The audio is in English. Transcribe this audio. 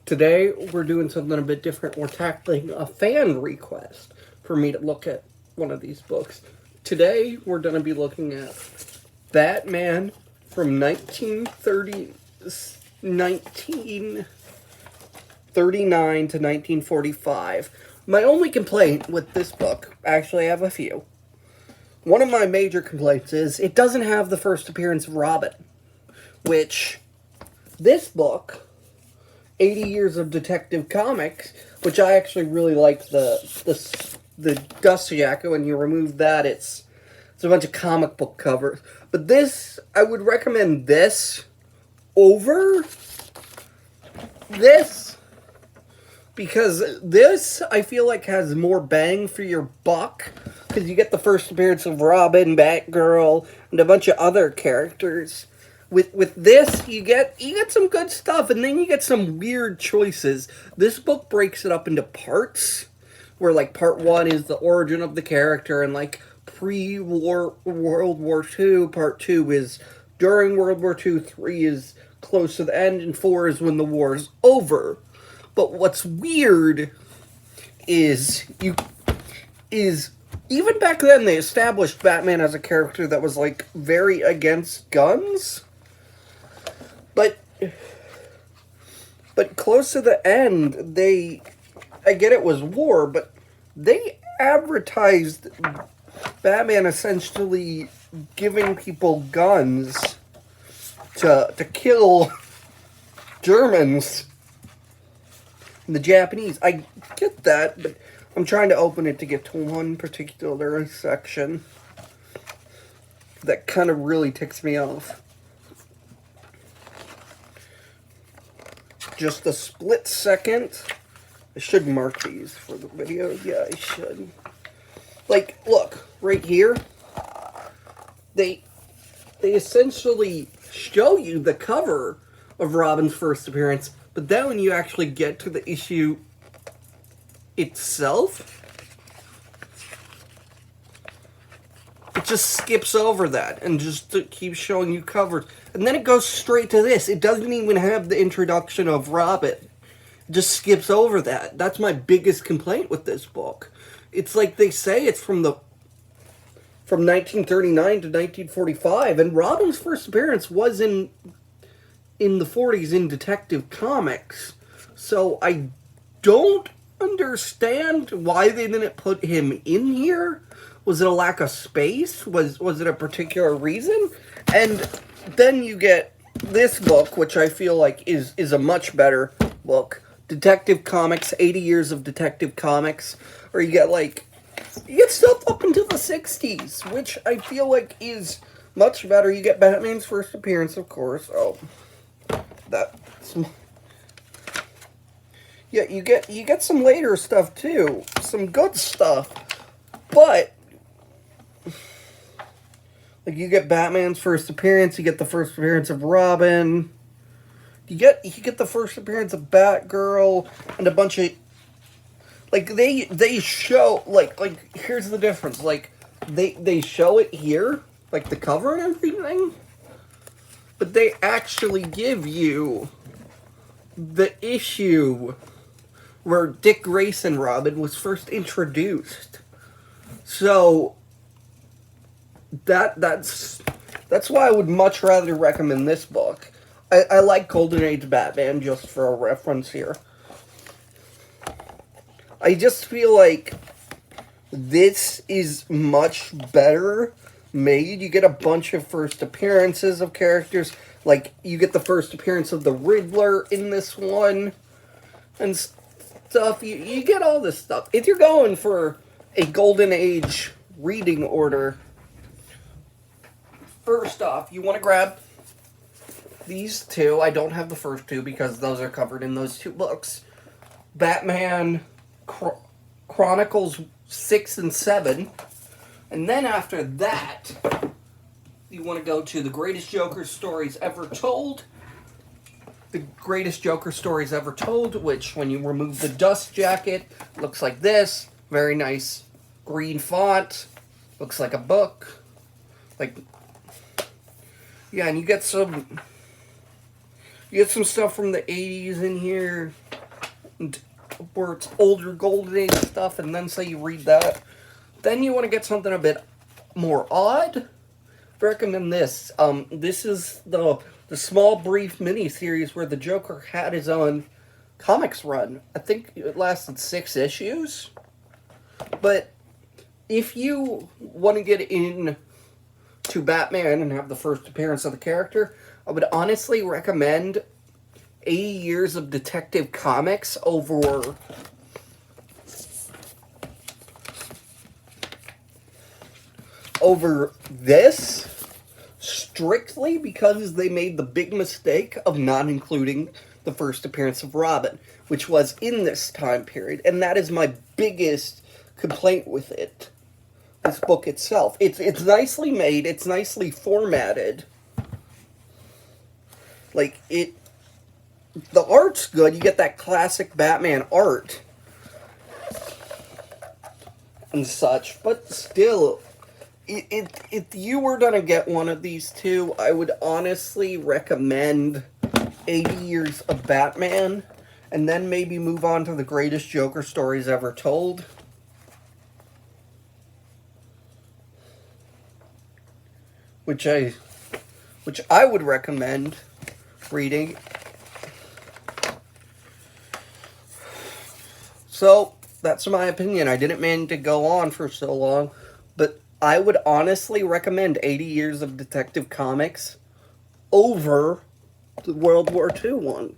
Today, we're doing something a bit different. We're tackling a fan request for me to look at one of these books. Today, we're going to be looking at Batman from 1939 to 1945. My only complaint with this book, actually I have a few. One of my major complaints is it doesn't have the first appearance of Robin, which this book, 80 Years of Detective Comics, which I actually really like the dust jacket. When you remove that, it's a bunch of comic book covers. But this, I would recommend this over this, because this, I feel like, has more bang for your buck, because you get the first appearance of Robin, Batgirl, and a bunch of other characters. With this, you get some good stuff, and then you get some weird choices. This book breaks it up into parts, where, like, part 1 is the origin of the character, and, like, pre-war World War II, part 2 is during World War II, 3 is close to the end, and 4 is when the war's over. But what's weird is even back then they established Batman as a character that was, like, very against guns. But close to the end, I get it was war, but they advertised Batman essentially giving people guns to kill Germans and the Japanese. I get that, but I'm trying to open it to get to one particular section that kind of really ticks me off. Just a split second. I should mark these for the video. Yeah, I should. Like, look, right here. They essentially show you the cover of Robin's first appearance, but then when you actually get to the issue itself, it just skips over that and just keeps showing you covers. And then it goes straight to this. It doesn't even have the introduction of Robin. It just skips over that. That's my biggest complaint with this book. It's like they say it's from 1939 to 1945, and Robin's first appearance was in the 40s in Detective Comics. So I don't understand why they didn't put him in here. Was it a lack of space? Was it a particular reason? And then you get this book, which I feel like is a much better book. Detective Comics, 80 Years of Detective Comics. Or you get stuff up into the 60s, which I feel like is much better. You get Batman's first appearance, of course. Oh, that's... Yeah, you get some later stuff, too. Some good stuff. But like, you get Batman's first appearance, you get the first appearance of Robin, you get the first appearance of Batgirl, and a bunch of, like, they show, like, here's the difference, like, they show it here, like, the cover and everything, but they actually give you the issue where Dick Grayson Robin was first introduced. So that's why I would much rather recommend this book. I like Golden Age Batman, just for a reference here. I just feel like this is much better made. You get a bunch of first appearances of characters. Like, you get the first appearance of the Riddler in this one, and stuff. You get all this stuff. If you're going for a Golden Age reading order, first off, you want to grab these two. I don't have the first two because those are covered in those two books. Batman Chronicles 6 and 7. And then after that, you want to go to The Greatest Joker Stories Ever Told. The Greatest Joker Stories Ever Told, which, when you remove the dust jacket, looks like this. Very nice green font. Looks like a book. Like, yeah, and you get some stuff from the 80s in here. where it's older Golden Age stuff, and then say you read that. Then you want to get something a bit more odd. I recommend this. This is the small, brief mini-series where the Joker had his own comics run. I think it lasted 6 issues. But if you want to get in to Batman and have the first appearance of the character, I would honestly recommend 80 Years of Detective Comics over this, strictly because they made the big mistake of not including the first appearance of Robin, which was in this time period, and that is my biggest complaint with it. This book itself. It's nicely made, it's nicely formatted. Like, the art's good, you get that classic Batman art and such, but still, if you were gonna get one of these two, I would honestly recommend 80 Years of Batman, and then maybe move on to the greatest Joker stories ever told. Which I would recommend reading. So, that's my opinion. I didn't mean to go on for so long, but I would honestly recommend 80 Years of Detective Comics over the World War II one.